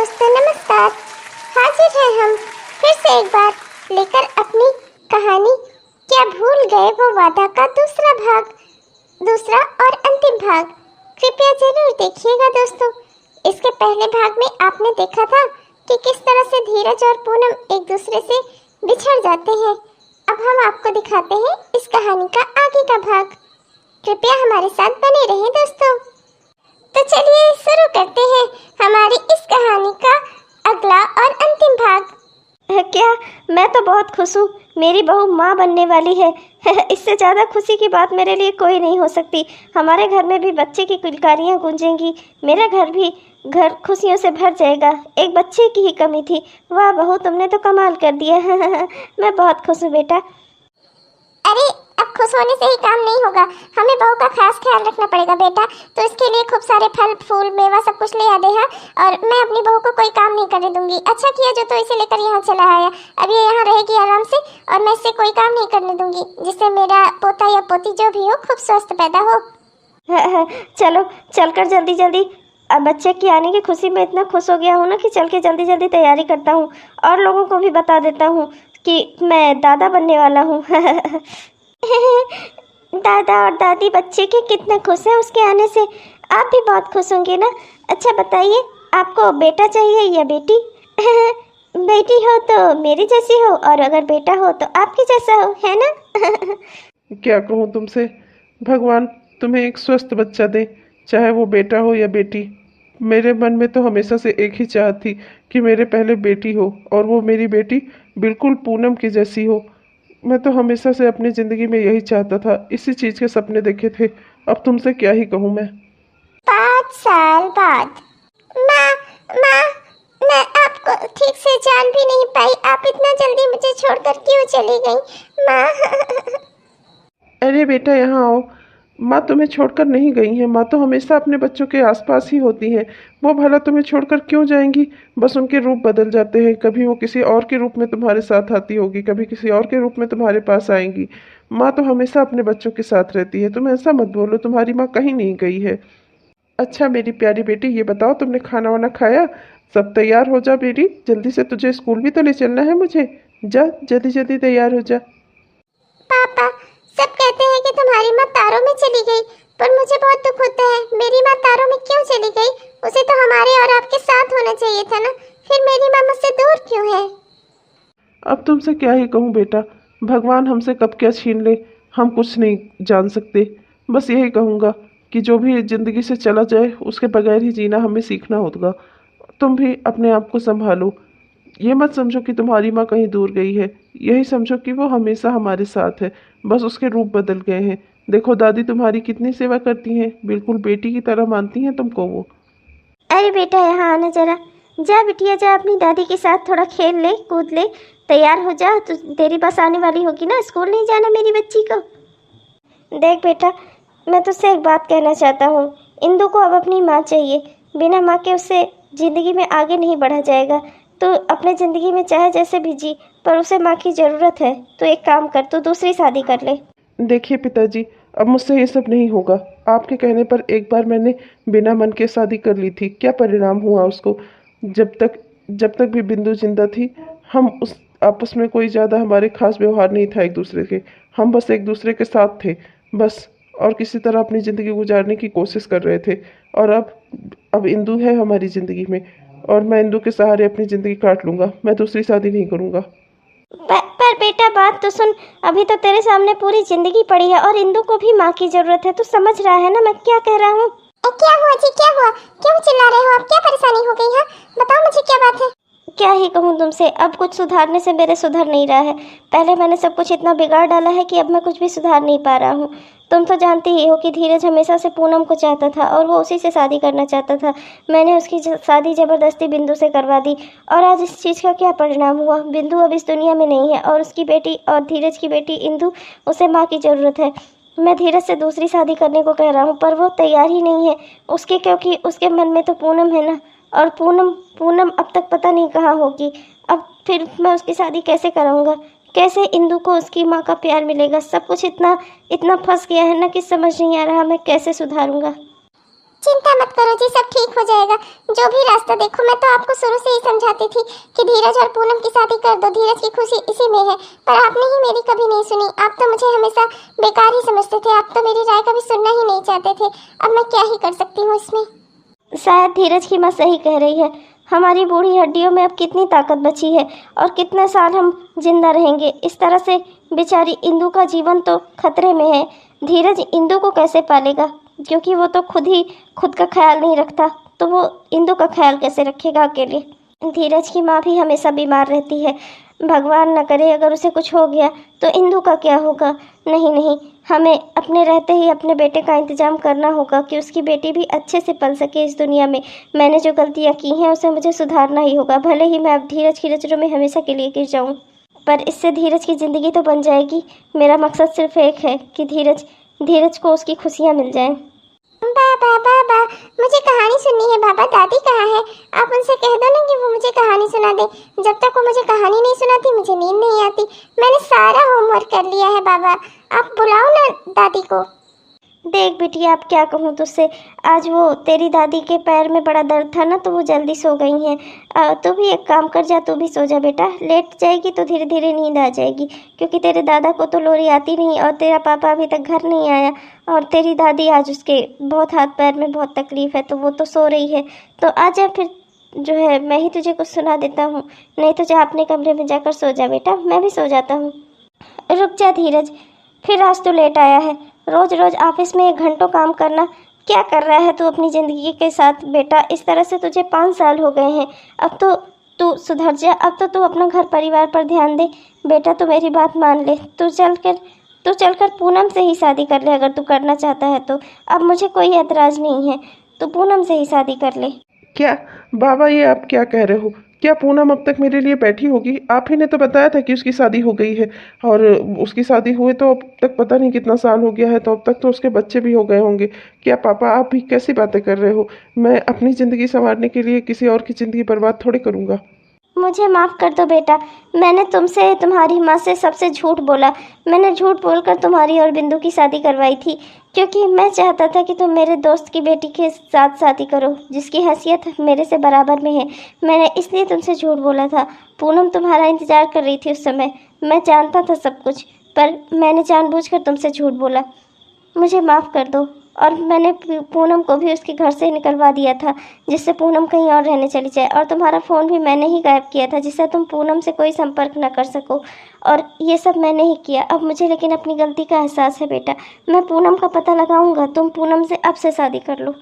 दोस्तों नमस्कार। हाजिर हैं हम फिर से एक बार लेकर अपनी कहानी क्या भूल गए वो वादा का दूसरा और अंतिम भाग। कृपया जरूर देखिएगा दोस्तों। इसके पहले भाग में आपने देखा था कि किस तरह से धीरज और पूनम एक दूसरे से बिछड़ जाते हैं। अब हम आपको दिखाते हैं इस कहानी का आगे का भाग। कृपया हमारे साथ बने रहें दोस्तों। तो चलिए शुरू करते हैं हमारी इस कहानी का अगला और अंतिम भाग। क्या? मैं तो बहुत खुश हूँ, मेरी बहू माँ बनने वाली है। इससे ज़्यादा खुशी की बात मेरे लिए कोई नहीं हो सकती। हमारे घर में भी बच्चे की किलकारियाँ गूंजेंगी, मेरा घर खुशियों से भर जाएगा। एक बच्चे की ही कमी थी। वाह बहू, तुमने तो कमाल कर दिया। मैं बहुत खुश हूँ बेटा। अरे अब खुश होने से ही काम नहीं होगा, हमें बहू का खास ख्याल रखना पड़ेगा बेटा। तो इसके लिए खूब सारे फल फूल मेवा सब कुछ ले आ दे। हाँ, और मैं अपनी बहू को कोई काम नहीं करने दूंगी। अच्छा किया जो तो इसे लेकर यहाँ चला आया। अब ये यहाँ रहेगी आराम से और मैं इससे कोई काम नहीं करने दूंगी, जिससे मेरा पोता या पोती जो भी हो खूब स्वस्थ पैदा हो। चलो चलकर जल्दी जल्दी। अब बच्चे की आने की खुशी में इतना खुश हो गया हूँ ना कि चल के जल्दी जल्दी तैयारी करता हूँ और लोगों को भी बता देता हूँ कि मैं दादा बनने वाला हूँ। दादा और दादी बच्चे के कितने खुश हैं उसके आने से। आप भी बहुत खुश होंगे ना। अच्छा बताइए, आपको बेटा चाहिए या बेटी? बेटी हो तो मेरी जैसी हो और अगर बेटा हो तो आपकी जैसा हो, है ना? क्या कहूँ तुमसे, भगवान तुम्हें एक स्वस्थ बच्चा दे, चाहे वो बेटा हो या बेटी। मेरे मन में तो हमेशा से एक ही चाहत थी कि मेरे पहले बेटी हो और वो मेरी बेटी बिल्कुल पूनम की जैसी हो। मैं तो हमेशा से अपनी ज़िंदगी में यही चाहता था, इसी चीज़ के सपने देखे थे। अब तुमसे क्या ही कहूँ मैं। 5 साल बाद। मैं आपको ठीक से जान भी नहीं पाई। आप इतना जल्दी मुझे छोड़कर क्यों चली गई माँ? अरे बेटा यहाँ आओ। माँ तुम्हें छोड़कर नहीं गई हैं। माँ तो हमेशा अपने बच्चों के आसपास ही होती हैं। वो भला तुम्हें छोड़कर क्यों जाएंगी? बस उनके रूप बदल जाते हैं। कभी वो किसी और के रूप में तुम्हारे साथ आती होगी, कभी किसी और के रूप में तुम्हारे पास आएंगी। माँ तो हमेशा अपने बच्चों के साथ रहती है। तुम ऐसा मत बोलो, तुम्हारी माँ कहीं नहीं गई है। अच्छा मेरी प्यारी बेटी, ये बताओ तुमने खाना वाना खाया? सब तैयार हो जा बेटी, जल्दी से तुझे स्कूल भी तो ले चलना है मुझे। जा जल्दी जल्दी तैयार हो जा। पापा सब कहते हैं कि तुम्हारी माँ तारों में चली गई, पर मुझे बहुत दुख होता है। मेरी माँ तारों में क्यों चली गई? उसे तो हमारे और आपके साथ होना चाहिए था ना। फिर मेरी माँ मुझसे दूर क्यों है? अब तुमसे क्या ही कहूँ बेटा, भगवान हमसे कब क्या छीन ले हम कुछ नहीं जान सकते। बस यही कहूँगा कि जो भी ज़िंदगी से चला जाए उसके बगैर ही जीना हमें सीखना होगा। तुम भी अपने आप को संभालो। ये मत समझो कि तुम्हारी माँ कहीं दूर गई है, यही समझो कि वो हमेशा हमारे साथ है, बस उसके रूप बदल गए हैं। देखो दादी तुम्हारी कितनी सेवा करती हैं, बिल्कुल बेटी की तरह मानती हैं तुमको वो। अरे बेटा यहाँ आना जरा। जा बिटिया जा, अपनी दादी के साथ थोड़ा खेल ले कूद ले, तैयार हो जा। तो तेरी बस आने वाली होगी ना, स्कूल नहीं जाना मेरी बच्ची को। देख बेटा, मैं तुझसे एक बात कहना चाहता हूँ। इंदु को अब अपनी माँ चाहिए। बिना माँ के उससे ज़िंदगी में आगे नहीं बढ़ा जाएगा। तो अपने ज़िंदगी में चाहे जैसे भी जी, पर उसे माँ की ज़रूरत है। तो एक काम कर, तू दूसरी शादी कर ले। देखिए पिताजी, अब मुझसे ये सब नहीं होगा। आपके कहने पर एक बार मैंने बिना मन के शादी कर ली थी, क्या परिणाम हुआ उसको? जब तक भी बिंदु जिंदा थी, हम उस आपस में कोई ज़्यादा हमारे खास व्यवहार नहीं था एक दूसरे के। हम बस एक दूसरे के साथ थे बस, और किसी तरह अपनी ज़िंदगी गुजारने की कोशिश कर रहे थे। और अब इंदु है हमारी ज़िंदगी में, और मैं इंदु के सहारे अपनी ज़िंदगी काट लूँगा। मैं दूसरी शादी नहीं करूँगा। पर बेटा बात तो सुन, अभी तो तेरे सामने पूरी जिंदगी पड़ी है और इंदु को भी माँ की जरूरत है। तू समझ रहा है ना मैं क्या कह रहा हूँ? क्या हुआ जी, क्या हुआ? क्यों चिल्ला रहे हो आप? क्या परेशानी हो गई है? बताओ मुझे क्या बात है। क्या ही कहूँ तुमसे, अब कुछ सुधारने से मेरे सुधर नहीं रहा है। पहले मैंने सब कुछ इतना बिगाड़ डाला है कि अब मैं कुछ भी सुधार नहीं पा रहा हूँ। तुम तो जानती ही हो कि धीरज हमेशा से पूनम को चाहता था और वो उसी से शादी करना चाहता था। मैंने उसकी शादी ज़बरदस्ती बिंदु से करवा दी और आज इस चीज़ का क्या परिणाम हुआ? बिंदु अब इस दुनिया में नहीं है और उसकी बेटी और धीरज की बेटी इंदु, उसे माँ की ज़रूरत है। मैं धीरज से दूसरी शादी करने को कह रहा हूँ पर वो तैयार ही नहीं है उसके, क्योंकि उसके मन में तो पूनम है ना। और पूनम अब तक पता नहीं कहाँ होगी। अब फिर मैं उसकी शादी कैसे कराऊंगा? कैसे इंदु को उसकी माँ का प्यार मिलेगा? सब कुछ इतना फंस गया है ना कि समझ नहीं आ रहा मैं कैसे सुधारूंगा। चिंता मत करो जी, सब ठीक हो जाएगा। जो भी रास्ता देखो, मैं तो आपको शुरू से ही समझाती थी कि धीरज और पूनम की शादी कर दो, धीरज की खुशी इसी में है। पर आपने ही मेरी कभी नहीं सुनी। आप तो मुझे हमेशा बेकार ही समझते थे, आप तो मेरी राय कभी सुनना ही नहीं चाहते थे। अब मैं क्या ही कर सकती हूँ इसमें। शायद धीरज की माँ सही कह रही है। हमारी बूढ़ी हड्डियों में अब कितनी ताकत बची है और कितने साल हम जिंदा रहेंगे। इस तरह से बेचारी इंदु का जीवन तो खतरे में है। धीरज इंदु को कैसे पालेगा, क्योंकि वो तो खुद ही खुद का ख्याल नहीं रखता, तो वो इंदु का ख्याल कैसे रखेगा अकेले। धीरज की माँ भी हमेशा बीमार रहती है। भगवान न करे अगर उसे कुछ हो गया तो इंदु का क्या होगा। नहीं नहीं, हमें अपने रहते ही अपने बेटे का इंतजाम करना होगा कि उसकी बेटी भी अच्छे से पल सके इस दुनिया में। मैंने जो गलतियाँ की हैं उसे मुझे सुधारना ही होगा, भले ही मैं अब धीरज की नज़रों में हमेशा के लिए गिर जाऊँ, पर इससे धीरज की ज़िंदगी तो बन जाएगी। मेरा मकसद सिर्फ एक है कि धीरज को उसकी खुशियाँ मिल जाएं। बाबा बाबा, मुझे कहानी सुननी है। बाबा, दादी कहाँ है? आप उनसे कह दो ना कि वो मुझे कहानी सुना दे। जब तक वो मुझे कहानी नहीं सुनाती मुझे नींद नहीं आती। मैंने सारा होमवर्क कर लिया है बाबा, आप बुलाओ ना दादी को। देख बिटिया, अब क्या कहूँ तुझसे। आज वो तेरी दादी के पैर में बड़ा दर्द था ना, तो वो जल्दी सो गई हैं। तू भी एक काम कर, जा तू भी सो जा बेटा। लेट जाएगी तो धीरे धीरे नींद आ जाएगी, क्योंकि तेरे दादा को तो लोरी आती नहीं और तेरा पापा अभी तक घर नहीं आया, और तेरी दादी आज उसके बहुत हाथ पैर में बहुत तकलीफ़ है, तो वो तो सो रही है। तो आ जा फिर, जो है मैं ही तुझे कुछ सुना देता हूँ। नहीं तो जा अपने कमरे में जाकर सो जा बेटा, मैं भी सो जाता हूँ। रुक जा धीरज, फिर आज तो लेट आया है। रोज़ रोज़ ऑफिस में 1 घंटों काम करना, क्या कर रहा है तू अपनी ज़िंदगी के साथ बेटा। इस तरह से तुझे 5 साल हो गए हैं। अब तो तू सुधर जा, अब तो तू अपना घर परिवार पर ध्यान दे बेटा। तू मेरी बात मान ले, तू चलकर पूनम से ही शादी कर ले अगर तू करना चाहता है तो। अब मुझे कोई एतराज़ नहीं है, तू पूनम से ही शादी कर ले। क्या बाबा, ये आप क्या कह रहे हो? क्या पूनम अब तक मेरे लिए बैठी होगी? आप ही ने तो बताया था कि उसकी शादी हो गई है, और उसकी शादी हुए तो अब तक पता नहीं कितना साल हो गया है, तो अब तक तो उसके बच्चे भी हो गए होंगे। क्या पापा, आप भी कैसी बातें कर रहे हो? मैं अपनी ज़िंदगी संवारने के लिए किसी और की ज़िंदगी बर्बाद थोड़ी करूँगा। मुझे माफ़ कर दो बेटा, मैंने तुमसे तुम्हारी माँ से सबसे झूठ बोला। मैंने झूठ बोलकर तुम्हारी और बिंदु की शादी करवाई थी, क्योंकि मैं चाहता था कि तुम मेरे दोस्त की बेटी के साथ शादी करो, जिसकी हैसियत मेरे से बराबर में है। मैंने इसलिए तुमसे झूठ बोला था। पूनम तुम्हारा इंतज़ार कर रही थी उस समय, मैं जानता था सब कुछ, पर मैंने जानबूझकर तुमसे झूठ बोला। मुझे माफ़ कर दो। और मैंने पूनम को भी उसके घर से निकलवा दिया था, जिससे पूनम कहीं और रहने चली जाए, और तुम्हारा फ़ोन भी मैंने ही गायब किया था, जिससे तुम पूनम से कोई संपर्क न कर सको, और ये सब मैंने ही किया। अब मुझे लेकिन अपनी गलती का एहसास है बेटा। मैं पूनम का पता लगाऊंगा, तुम पूनम से अब से शादी कर लो।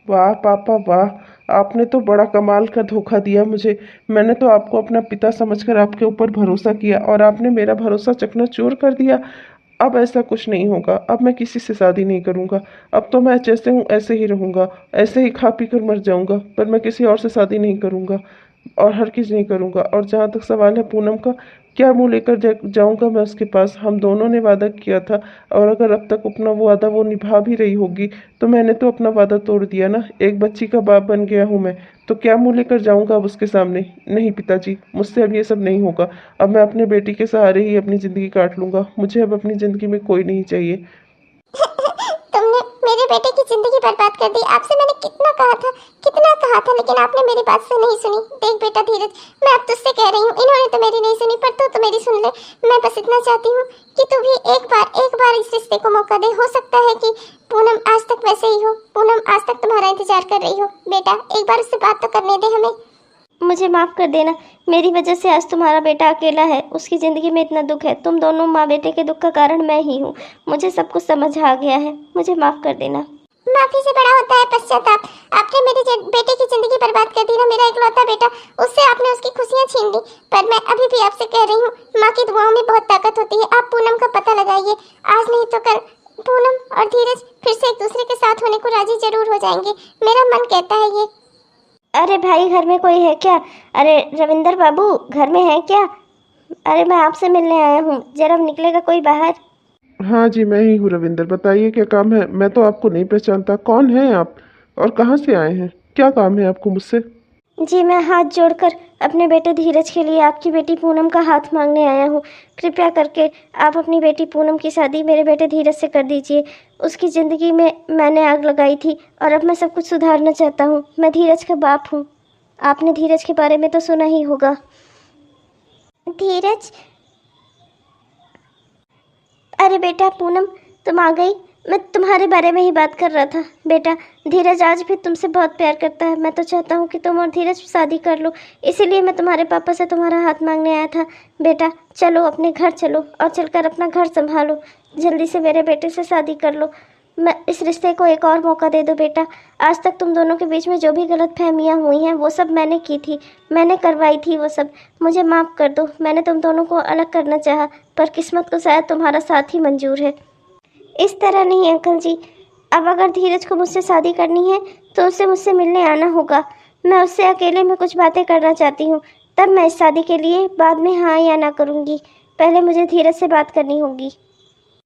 वाह पापा वाह, आपने तो बड़ा कमाल का धोखा दिया मुझे। मैंने तो आपको अपना पिता समझकर आपके ऊपर भरोसा किया, और आपने मेरा भरोसा चकनाचूर कर दिया। अब ऐसा कुछ नहीं होगा, अब मैं किसी से शादी नहीं करूँगा। अब तो मैं जैसे हूँ ऐसे ही रहूँगा, ऐसे ही खा पी कर मर जाऊँगा, पर मैं किसी और से शादी नहीं करूँगा, और हर किस नहीं करूँगा। और जहाँ तक सवाल है पूनम का, क्या मुँह लेकर जाऊँगा मैं उसके पास? हम दोनों ने वादा किया था, और अगर अब तक अपना वो वादा वो निभा भी रही होगी, तो मैंने तो अपना वादा तोड़ दिया ना। एक बच्ची का बाप बन गया हूँ मैं, तो क्या मुँह लेकर जाऊँगा अब उसके सामने? नहीं पिताजी, मुझसे अब ये सब नहीं होगा। अब मैं अपने बेटी के सहारे ही अपनी ज़िंदगी काट लूँगा। मुझे अब अपनी ज़िंदगी में कोई नहीं चाहिए। तुमने मेरे बेटे की जिंदगी बर्बाद कर दी। आपसे मैंने कितना कहा था, लेकिन आपने मेरी बात से नहीं सुनी। देख बेटा धीरज, मैं अब तुझसे कह रही हूँ, इन्होंने तो मेरी नहीं सुनी, पर तू तो मेरी सुन ले। मैं बस इतना चाहती हूँ कि तू भी एक बार इस रिश्ते को मौका दे। हो सकता है कि पूनम आज तक वैसे ही हो, पूनम आज तक तुम्हारा इंतजार कर रही हो। बेटा एक बार उससे बात तो करने दे हमें। मुझे माफ़ कर देना, मेरी वजह से आज तुम्हारा बेटा अकेला है, उसकी ज़िंदगी में इतना दुख है। तुम दोनों माँ बेटे के दुख का कारण मैं ही हूँ। मुझे सब कुछ समझ आ गया है, मुझे माफ़ कर देना। माफी से बड़ा होता है पश्चाताप। आपने मेरे बेटे की जिंदगी बर्बाद कर दी ना, मेरा इकलौता बेटा, उससे आपने उसकी खुशियाँ छीन ली। पर मैं अभी भी आपसे कह रही हूँ, माँ की दुआओं में बहुत ताकत होती है। आप पूनम का पता लगाइए, आज नहीं तो कल पूनम और धीरज फिर से एक दूसरे के साथ होने को राजी जरूर हो जाएंगे। मेरा मन कहता है ये। अरे भाई, घर में कोई है क्या? अरे रविंदर बाबू, घर में है क्या? अरे मैं आपसे मिलने आया हूँ, जरा निकलेगा कोई बाहर? हाँ जी, मैं ही हूँ रविंदर, बताइए क्या काम है? मैं तो आपको नहीं पहचानता, कौन है आप और कहाँ से आए हैं? क्या काम है आपको मुझसे? जी, मैं हाथ जोड़कर अपने बेटे धीरज के लिए आपकी बेटी पूनम का हाथ मांगने आया हूँ। कृपया करके आप अपनी बेटी पूनम की शादी मेरे बेटे धीरज से कर दीजिए। उसकी ज़िंदगी में मैंने आग लगाई थी और अब मैं सब कुछ सुधारना चाहता हूँ। मैं धीरज का बाप हूँ। आपने धीरज के बारे में तो सुना ही होगा। धीरज? अरे बेटा पूनम, तुम आ गई। मैं तुम्हारे बारे में ही बात कर रहा था। बेटा, धीरज आज भी तुमसे बहुत प्यार करता है। मैं तो चाहता हूँ कि तुम और धीरज शादी कर लो, इसीलिए मैं तुम्हारे पापा से तुम्हारा हाथ मांगने आया था। बेटा चलो, अपने घर चलो और चलकर अपना घर संभालो। जल्दी से मेरे बेटे से शादी कर लो। मैं इस रिश्ते को एक और मौका दे दो बेटा। आज तक तुम दोनों के बीच में जो भी गलतफहमियां हुई हैं वो सब मैंने की थी, मैंने करवाई थी वो सब। मुझे माफ़ कर दो। मैंने तुम दोनों को अलग करना चाहा, पर किस्मत को शायद तुम्हारा साथ ही मंजूर है। इस तरह नहीं अंकल जी, अब अगर धीरज को मुझसे शादी करनी है तो उसे मुझसे मिलने आना होगा। मैं उससे अकेले में कुछ बातें करना चाहती हूँ, तब मैं इस शादी के लिए बाद में हाँ या ना करूँगी। पहले मुझे धीरज से बात करनी होगी।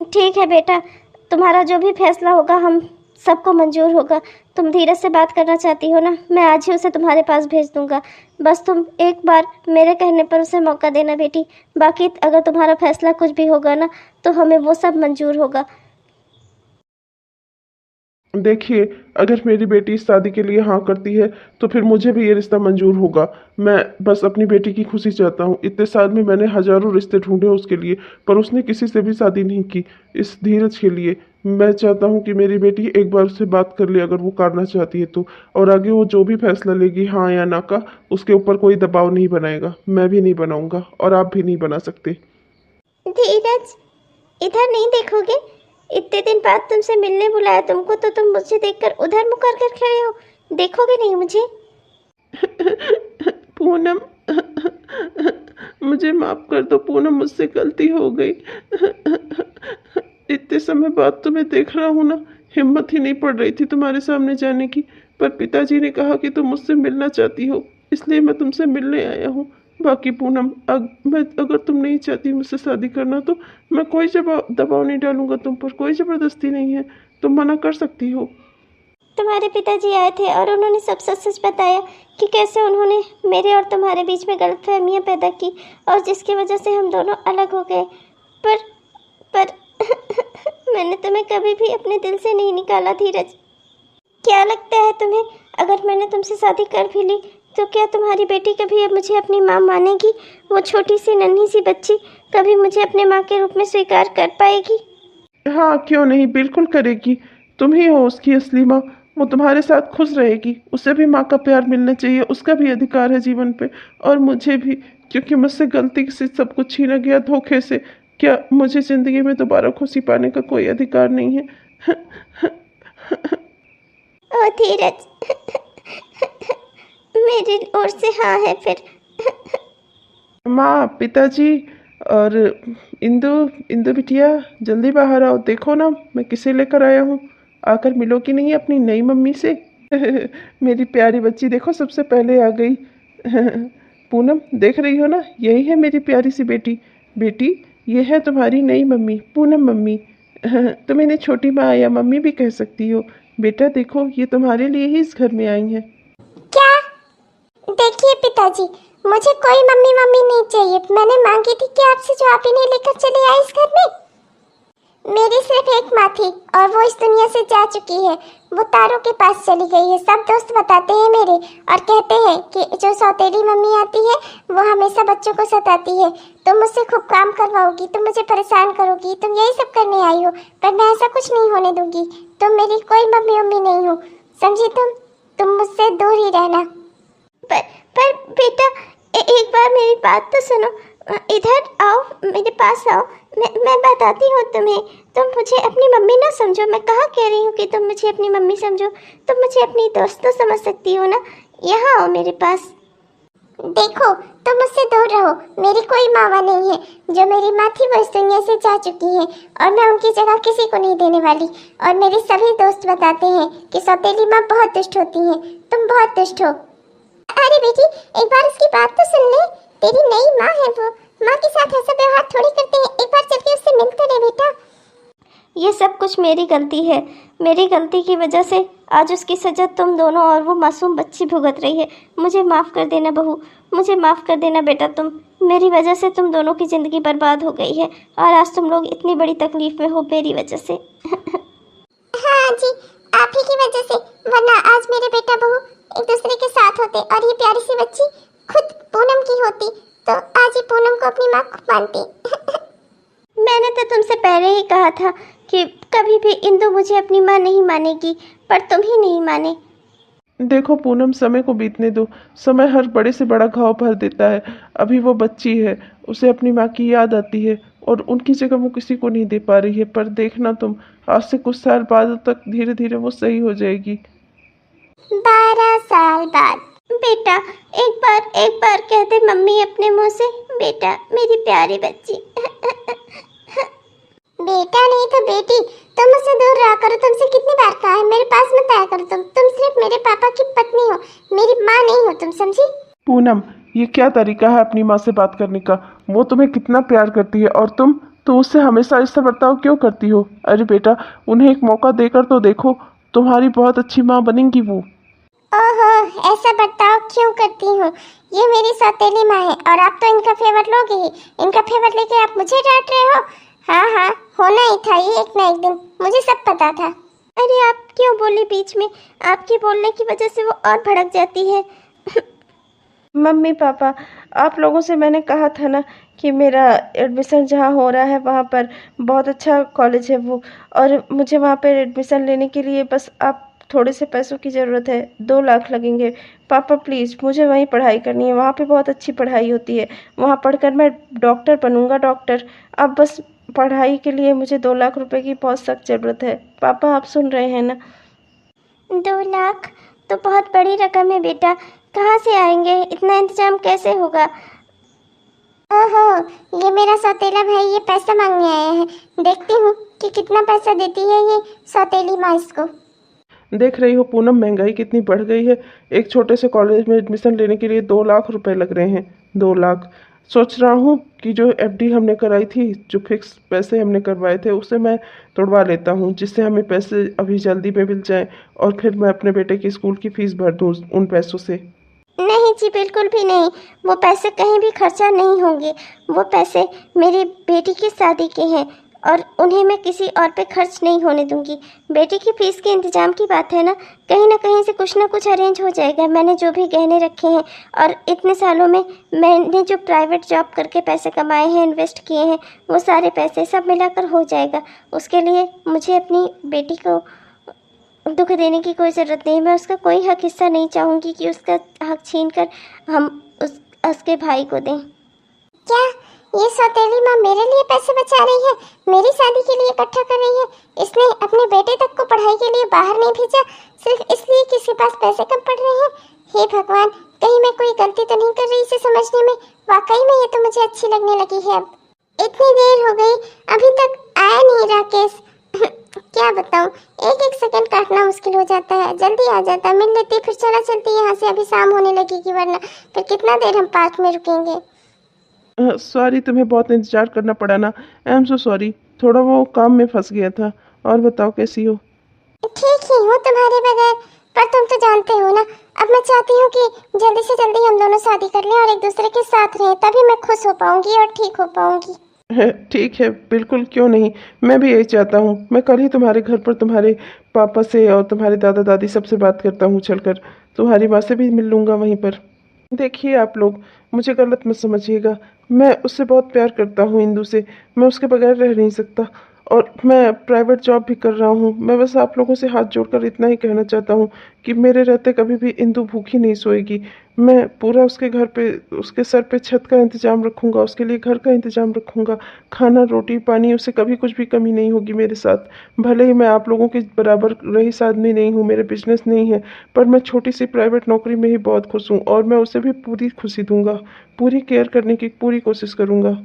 ठीक है बेटा, तुम्हारा जो भी फैसला होगा हम सबको मंजूर होगा। तुम धीरज से बात करना चाहती हो ना, मैं आज ही उसे तुम्हारे पास भेज दूंगा। बस तुम एक बार मेरे कहने पर उसे मौका देना बेटी। बाकी अगर तुम्हारा फैसला कुछ भी होगा ना तो हमें वो सब मंजूर होगा। देखिए, अगर मेरी बेटी इस शादी के लिए हाँ करती है तो फिर मुझे भी ये रिश्ता मंजूर होगा। मैं बस अपनी बेटी की खुशी चाहता हूँ। इतने साल में मैंने हजारों रिश्ते ढूंढे उसके लिए, पर उसने किसी से भी शादी नहीं की। इस धीरज के लिए मैं चाहता हूँ कि मेरी बेटी एक बार उससे बात कर ले, अगर वो करना चाहती है तो। और आगे वो जो भी फैसला लेगी हाँ या ना का, उसके ऊपर कोई दबाव नहीं बनाएगा। मैं भी नहीं बनाऊंगा और आप भी नहीं बना सकते। धीरज, इधर नहीं देखोगे? इतने दिन बाद तुमसे मिलने बुलाया तुमको तो तुम मुझे देखकर उधर मुँह कर खड़े हो। देखोगे नहीं मुझे? पूनम, मुझे माफ कर दो पूनम, मुझसे गलती हो गई। इतने समय बाद तुम्हें देख रहा हूँ ना, हिम्मत ही नहीं पड़ रही थी तुम्हारे सामने जाने की, पर पिताजी ने कहा कि तुम मुझसे मिलना चाहती हो, इसलिए मैं तुमसे मिलने आया हूँ। बाकी पूनम, अगर तुम नहीं चाहती मुझसे शादी करना तो मैं कोई दबाव नहीं डालूंगा तुम पर, कोई ज़बरदस्ती नहीं है। तुम मना कर सकती हो। तुम्हारे पिताजी आए थे और उन्होंने सब सच सच बताया कि कैसे उन्होंने मेरे और तुम्हारे बीच में गलतफहमियां पैदा की और जिसकी वजह से हम दोनों अलग हो गए। पर मैंने तुम्हें कभी भी अपने दिल से नहीं निकाला धीरज। क्या लगता है तुम्हें, अगर मैंने तुमसे शादी कर भी ली तो क्या तुम्हारी बेटी कभी मुझे अपनी माँ मानेगी? वो छोटी सी नन्ही सी बच्ची कभी मुझे अपने माँ के रूप में स्वीकार कर पाएगी? हाँ, क्यों नहीं, बिल्कुल करेगी। तुम ही हो उसकी असली माँ। वो तुम्हारे साथ खुश रहेगी। उसे भी माँ का प्यार मिलना चाहिए, उसका भी अधिकार है जीवन पे, और मुझे भी, क्योंकि मुझसे गलती से सब कुछ छीना गया, धोखे से। क्या मुझे जिंदगी में दोबारा खुशी पाने का कोई अधिकार नहीं है? ओ धीरज, मेरी ओर से हाँ है फिर। माँ, पिताजी और इंदु, इंदु बिटिया, जल्दी बाहर आओ। देखो ना मैं किसे लेकर आया हूँ। आकर मिलो कि नहीं अपनी नई मम्मी से। मेरी प्यारी बच्ची देखो, सबसे पहले आ गई। पूनम, देख रही हो ना, यही है मेरी प्यारी सी बेटी। बेटी, ये है तुम्हारी नई मम्मी, पूनम मम्मी। तुम इन्हें छोटी माँ या मम्मी भी कह सकती हो। बेटा देखो, ये तुम्हारे लिए ही इस घर में आई हैं। क्या? देखिए पिताजी, मुझे कोई मम्मी मम्मी नहीं चाहिए। मैंने मांगी थी कि आपसे जो आप इन्हें लेकर चले आए इस घर में। मेरी सिर्फ एक माँ थी और वो इस दुनिया से जा चुकी है। वो तारों के पास चली गई है। सब दोस्त बताते हैं मेरे और कहते हैं कि जो सौतेली मम्मी आती है वो हमेशा बच्चों को सताती है। तुम मुझसे खूब काम करवाओगी, तुम मुझे परेशान करोगी, तुम यही सब करने आई हो, पर मैं ऐसा कुछ नहीं होने दूंगी। तुम मेरी कोई मम्मी मम्मी नहीं हो, समझी? तुम मुझसे दूर ही रहना। पर बेटा, एक बार मेरी बात तो सुनो। इधर आओ, मेरे पास आओ। मैं बताती हूँ तुम्हें। तुम मुझे अपनी मम्मी ना समझो। मैं कहाँ कह रही हूँ कि तुम मुझे अपनी मम्मी समझो। तुम मुझे अपनी दोस्त तो समझ सकती हो ना। यहाँ आओ मेरे पास। देखो, तुम मुझसे दूर रहो। मेरी कोई मावा नहीं है। जो मेरी माँ थी वो इस दुनिया से जा चुकी है और मैं उनकी जगह किसी को नहीं देने वाली। और मेरे सभी दोस्त बताते हैं कि सौतेली माँ बहुत दुष्ट होती है। तुम बहुत दुष्ट हो। अरे बेटी, एक बार उसकी बात तो सुन ले। तेरी नई माँ है वो। माँ के साथ ऐसा व्यवहार थोड़ी करते हैं। एक बार चल के उससे मिल तो ले बेटा। ये सब कुछ मेरी गलती है। मेरी गलती की वजह से आज उसकी सजा तुम दोनों और वो मासूम बच्ची भुगत रही है। मुझे माफ़ कर देना बहू, मुझे माफ़ कर देना बेटा। तुम, मेरी वजह से तुम दोनों की ज़िंदगी बर्बाद हो गई है और आज तुम लोग इतनी बड़ी तकलीफ़ में हो मेरी वजह से। जी, आप ही की वजह से, वरना आज मेरे बेटा बहू एक दूसरे के साथ होते और ये प्यारी सी बच्ची खुद पूनम की होती तो आज ये पूनम को अपनी माँ खुद मानती। मैंने तो तुमसे पहले ही कहा था कि कभी भी इंदु मुझे अपनी माँ नहीं मानेगी, पर तुम ही नहीं माने। देखो पूनम, समय को बीतने दो। समय हर बड़े से बड़ा घाव भर देता है। अभी वो बच्ची है, उसे अपनी माँ की याद आती है और उनकी जगह वो किसी को नहीं दे पा रही है। पर देखना तुम, आज से कुछ साल बाद तक धीरे धीरे वो सही हो जाएगी। 12 साल बाद। बेटा, एक बार कह दे मम्मी अपने मुंह से, बेटा मेरी प्यारी बच्ची। बेटा नहीं तो बेटी, तुम मुझसे दूर रहा करो। तुमसे कितनी बार कहा है मेरे पास मत आया करो। तुम सिर्फ मेरे पापा की पत्नी हो, मेरी माँ नहीं हो, तुम समझी? पूनम, ये क्या तरीका है अपनी माँ से बात करने का? वो तुम्हें कितना प्यार करती है और तुम उससे हमेशा ऐसा बर्ताव क्यों करती हो? अरे बेटा, उन्हें एक मौका देकर तो देखो, तुम्हारी बहुत अच्छी माँ बनेंगी वो। ओहो, ऐसा बर्ताव क्यों करती हूँ? ये मेरी सौतेली माँ है और आप तो इनका फेवर लोगे ही। इनका फेवर लेके आप मुझे डांट रहे हो? हाँ हाँ, होना ही था ये एक ना एक दिन, मुझे सब पता था। अरे आप क्यों बोले बीच में? आपके बोलने की वजह से वो और भड़क जाती है। मम्मी पापा, आप लोगों से मैंने कहा था ना कि मेरा एडमिशन जहाँ हो रहा है वहाँ पर बहुत अच्छा कॉलेज है वो, और मुझे वहाँ पर एडमिशन लेने के लिए बस आप थोड़े से पैसों की ज़रूरत है। 2 लाख लगेंगे। पापा प्लीज़, मुझे वहीं पढ़ाई करनी है। वहाँ पे बहुत अच्छी पढ़ाई होती है। वहाँ पढ़कर मैं डॉक्टर बनूंगा, डॉक्टर। अब बस पढ़ाई के लिए मुझे 2 लाख रुपए की बहुत सख्त ज़रूरत है। पापा आप सुन रहे हैं ना? 2 लाख तो बहुत बड़ी रकम है बेटा, कहाँ से आएंगे? इतना इंतजाम कैसे होगा? ओहो, ये मेरा सौतेला भाई ये पैसा मांगने आया है। देखती हूँ कि कितना पैसा देती है ये सौतेली माँ इसको। देख रही हो पूनम, महंगाई कितनी बढ़ गई है। एक छोटे से कॉलेज में एडमिशन लेने के लिए 2 लाख रुपए लग रहे हैं। 2 लाख। सोच रहा हूँ कि जो एफडी हमने कराई थी, जो फिक्स पैसे हमने करवाए थे, उसे मैं तोड़वा लेता हूँ, जिससे हमें पैसे अभी जल्दी में मिल जाएं और फिर मैं अपने बेटे की स्कूल की फीस भर दूँ उन पैसों से। नहीं जी, बिल्कुल भी नहीं। वो पैसे कहीं भी खर्चा नहीं होंगे। वो पैसे मेरी बेटी की शादी के हैं और उन्हें मैं किसी और पे खर्च नहीं होने दूंगी। बेटी की फीस के इंतजाम की बात है ना कहीं से कुछ ना कुछ अरेंज हो जाएगा। मैंने जो भी गहने रखे हैं और इतने सालों में मैंने जो प्राइवेट जॉब करके पैसे कमाए हैं, इन्वेस्ट किए हैं, वो सारे पैसे सब मिलाकर हो जाएगा। उसके लिए मुझे अपनी बेटी को दुख देने की कोई ज़रूरत नहीं। मैं उसका कोई हक हिस्सा नहीं चाहूँगी कि उसका हक छीन कर हम उसके भाई को दें। क्या ये सौतेली माँ मेरे लिए पैसे बचा रही है? मेरी शादी के लिए इकट्ठा कर रही है? इसने अपने बेटे तक को पढ़ाई के लिए बाहर नहीं भेजा सिर्फ इसलिए कि इसके पास पैसे कम पड़ रहे हैं? हे भगवान, कहीं मैं कोई गलती तो नहीं कर रही इसे समझने में? वाकई में ये तो मुझे अच्छी लगने लगी है। अब इतनी देर हो गई, अभी तक आया नहीं राकेश। क्या बताऊं, एक एक सेकंड काटना मुश्किल हो जाता है। जल्दी आ जाता, मिल लेती, फिर चला चलती यहाँ से। अभी शाम होने लगेगी, वरना फिर कितना देर हम पार्क में रुकेंगे। सॉरी, तुम्हें बहुत इंतजार करना पड़ा ना। आई एम सो सॉरी, थोड़ा वो काम में फंस गया था। और बताओ कैसी हो? ठीक ही हूँ तुम्हारे बगैर, पर तुम तो जानते हो ना, अब मैं चाहती हूँ कि जल्दी से जल्दी हम दोनों शादी कर लें और एक दूसरे के साथ रहें, तभी मैं खुश हो पाऊंगी और ठीक हो पाऊंगी। ठीक है, बिल्कुल, क्यों नहीं। मैं भी यही चाहता हूँ। मैं कल ही तुम्हारे घर पर तुम्हारे पापा से और तुम्हारे दादा दादी सबसे बात करता हूँ चलकर। तुम्हारी माँ से भी मिल लूँगा वहीं पर। देखिए आप लोग, मुझे गलत मत समझिएगा। मैं उससे बहुत प्यार करता हूँ, इंदु से। मैं उसके बगैर रह नहीं सकता और मैं प्राइवेट जॉब भी कर रहा हूँ। मैं बस आप लोगों से हाथ जोड़कर इतना ही कहना चाहता हूँ कि मेरे रहते कभी भी इंदु भूखी नहीं सोएगी। मैं पूरा उसके घर पे, उसके सर पे छत का इंतजाम रखूँगा, उसके लिए घर का इंतजाम रखूँगा। खाना, रोटी, पानी, उसे कभी कुछ भी कमी नहीं होगी मेरे साथ। भले ही मैं आप लोगों के बराबर रईस आदमी नहीं हूँ, मेरे बिजनेस नहीं है, पर मैं छोटी सी प्राइवेट नौकरी में ही बहुत खुश हूँ और मैं उसे भी पूरी खुशी दूंगा। पूरी केयर करने की पूरी कोशिश करूँगा।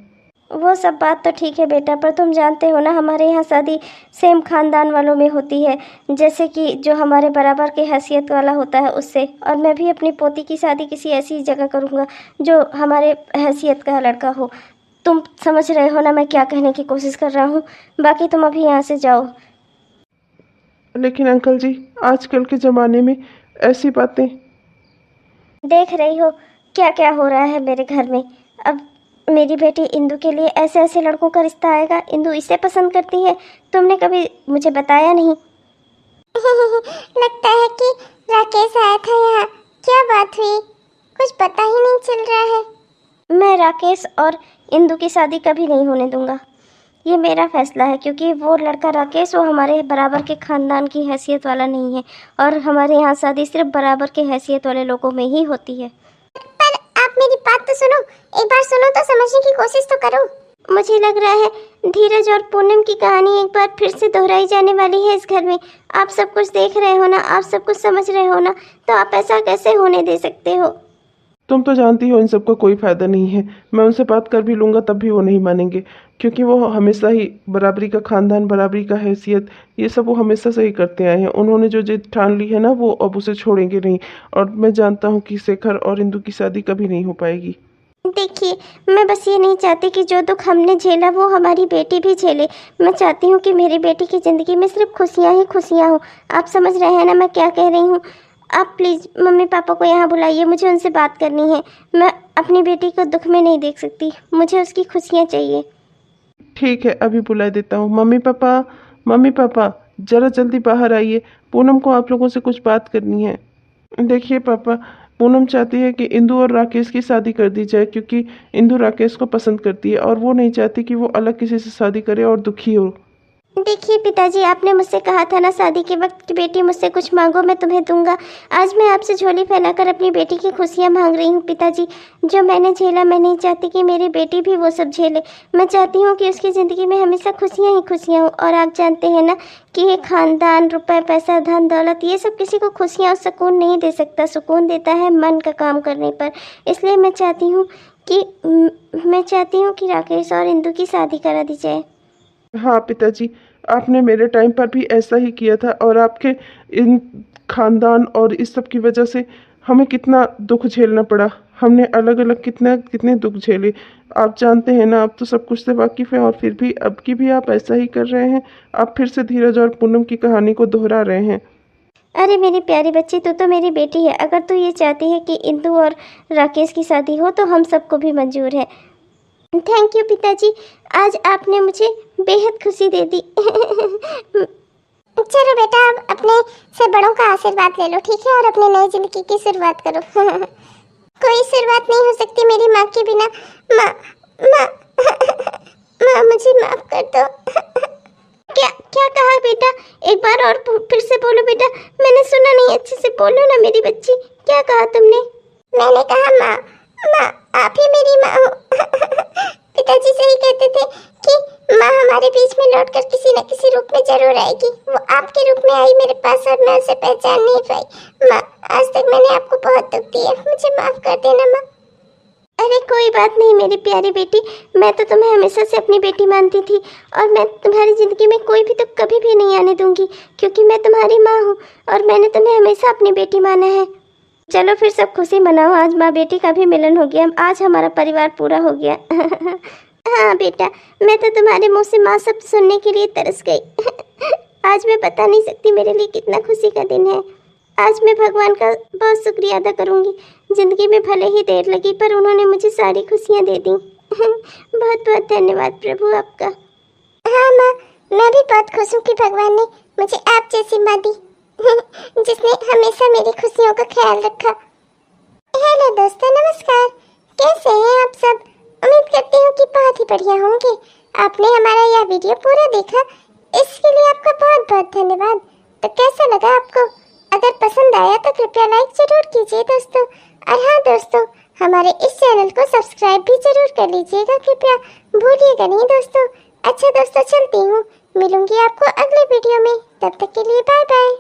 वो सब बात तो ठीक है बेटा, पर तुम जानते हो ना हमारे यहाँ शादी सेम खानदान वालों में होती है, जैसे कि जो हमारे बराबर के हैसियत वाला होता है उससे। और मैं भी अपनी पोती की शादी किसी ऐसी जगह करूँगा जो हमारे हैसियत का लड़का हो। तुम समझ रहे हो ना मैं क्या कहने की कोशिश कर रहा हूँ? बाकी तुम अभी यहाँ से जाओ। लेकिन अंकल जी, आजकल के ज़माने में ऐसी बातें। देख रही हो क्या क्या हो रहा है मेरे घर में। अब मेरी बेटी इंदु के लिए ऐसे ऐसे लड़कों का रिश्ता आएगा। इंदु इसे पसंद करती है, तुमने कभी मुझे बताया नहीं। लगता है कि राकेश आया था यहाँ। क्या बात हुई? कुछ पता ही नहीं चल रहा है। मैं राकेश और इंदु की शादी कभी नहीं होने दूंगा। ये मेरा फैसला है, क्योंकि वो लड़का राकेश वो हमारे बराबर के खानदान की हैसियत वाला नहीं है, और हमारे यहाँ शादी सिर्फ बराबर के हैसियत वाले लोगों में ही होती है। पर आप मेरी बात तो सुनो, एक बार सुनो तो समझने की कोशिश तो करो। मुझे लग रहा है धीरज और पूनम की कहानी एक बार फिर से दोहराई जाने वाली है इस घर में। आप सब कुछ देख रहे हो ना, आप सब कुछ समझ रहे हो ना, तो आप ऐसा कैसे होने दे सकते हो? तुम तो जानती हो इन सब का कोई फ़ायदा नहीं है। मैं उनसे बात कर भी लूँगा तब भी वो नहीं मानेंगे, क्योंकि वो हमेशा ही बराबरी का खानदान, बराबरी का हैसियत, ये सब वो हमेशा से ही करते आए हैं। उन्होंने जो जिद ठान ली है ना, वो अब उसे छोड़ेंगे नहीं। और मैं जानता हूँ कि शेखर और इंदु की शादी कभी नहीं हो पाएगी। देखिए, मैं बस ये नहीं चाहती कि जो दुख हमने झेला वो हमारी बेटी भी झेले। मैं चाहती हूँ कि मेरी बेटी की ज़िंदगी में सिर्फ खुशियाँ ही खुशियाँ हो। आप समझ रहे हैं ना मैं क्या कह रही हूँ? आप प्लीज़ मम्मी पापा को यहाँ बुलाइए, मुझे उनसे बात करनी है। मैं अपनी बेटी को दुख में नहीं देख सकती, मुझे उसकी खुशियाँ चाहिए। ठीक है, अभी बुला देता हूँ। मम्मी पापा ज़रा जल्दी बाहर आइए। पूनम को आप लोगों से कुछ बात करनी है। देखिए पापा, पूनम चाहती है कि इंदु और राकेश की शादी कर दी जाए, क्योंकि इंदु राकेश को पसंद करती है और वो नहीं चाहती कि वो अलग किसी से शादी करे और दुखी हो। देखिए पिताजी, आपने मुझसे कहा था ना शादी के वक्त कि बेटी मुझसे कुछ मांगो मैं तुम्हें दूंगा। आज मैं आपसे झोली फैलाकर अपनी बेटी की खुशियाँ मांग रही हूँ पिताजी। जो मैंने झेला, मैं नहीं चाहती कि मेरी बेटी भी वो सब झेले। मैं चाहती हूँ कि उसकी ज़िंदगी में हमेशा खुशियाँ ही खुशियाँ हो। और आप जानते हैं ना कि ये खानदान, रुपए, पैसा, धन दौलत, ये सब किसी को खुशियाँ और सुकून नहीं दे सकता। सुकून देता है मन का काम करने पर। इसलिए मैं चाहती हूँ कि राकेश और इंदु की शादी करा दी जाए। हाँ पिताजी, आपने मेरे टाइम पर भी ऐसा ही किया था, और आपके इन खानदान और इस सब की वजह से हमें कितना दुख झेलना पड़ा। हमने अलग अलग कितने दुख झेले। आप जानते हैं ना, आप तो सब कुछ से वाकिफ़ हैं, और फिर भी अब की भी आप ऐसा ही कर रहे हैं। आप फिर से धीरज और पूनम की कहानी को दोहरा रहे हैं। अरे मेरी प्यारी बच्ची, तू तो मेरी बेटी है। अगर तू ये चाहती है कि इंदु और राकेश की शादी हो तो हम सबको भी मंजूर है। थैंक यू पिताजी, आज आपने मुझे बेहद खुशी दे दी। चलो बेटा, अब अपने से बड़ों का आशीर्वाद ले लो, ठीक है? और अपनी नई जिंदगी की शुरुआत करो। कोई शुरुआत नहीं हो सकती मेरी माँ के बिना। माँ माँ माँ, मुझे माफ कर दो। क्या क्या कहा बेटा? एक बार और फिर से बोलो बेटा, मैंने सुना नहीं, अच्छे से बोलो ना मेरी बच्ची। क्या कहा तुमने? मैंने कहा माँ आप ही मेरी माँ हो। पिताजी सही कहते थे कि माँ हमारे बीच में लौटकर किसी न किसी रूप में जरूर आएगी। वो आपके रूप में आई मेरे पास और मैं उसे पहचान नहीं पाई। माँ, आज तक मैंने आपको बहुत दुख दिया, मुझे माफ कर देना माँ। अरे कोई बात नहीं मेरी प्यारी बेटी, मैं तो तुम्हें हमेशा से अपनी बेटी मानती थी, और मैं तुम्हारी ज़िंदगी में कोई भी दुख कभी भी नहीं आने दूंगी, क्योंकि मैं तुम्हारी माँ हूँ और मैंने तुम्हें हमेशा अपनी बेटी माना है। चलो फिर सब खुशी मनाओ, आज माँ बेटी का भी मिलन हो गया, आज हमारा परिवार पूरा हो गया। हाँ बेटा, मैं तो तुम्हारे मुँह से माँ शब्द सुनने के लिए तरस गई। आज मैं बता नहीं सकती मेरे लिए कितना खुशी का दिन है। आज मैं भगवान का बहुत शुक्रिया अदा करूँगी। ज़िंदगी में भले ही देर लगी, पर उन्होंने मुझे सारी खुशियाँ दे दी। बहुत बहुत धन्यवाद प्रभु आपका। हाँ माँ, मैं भी बहुत खुश हूँ कि भगवान ने मुझे आप जैसी माँ दी, जिसने हमेशा मेरी खुशियों का ख्याल रखा। हेलो दोस्तों, नमस्कार। कैसे हैं आप सब? उम्मीद करती हूँ कि बहुत ही बढ़िया होंगे। आपने हमारा यह वीडियो पूरा देखा, इसके लिए आपका बहुत बहुत धन्यवाद। तो कैसा लगा आपको? अगर पसंद आया तो कृपया लाइक जरूर कीजिए दोस्तों। और हाँ दोस्तों, हमारे इस चैनल को सब्सक्राइब भी जरूर कर लीजिएगा, कृपया भूलिएगा नहीं दोस्तों। अच्छा दोस्तों, चलती हूँ, मिलूंगी आपको अगले वीडियो में। तब तक के लिए बाय बाय।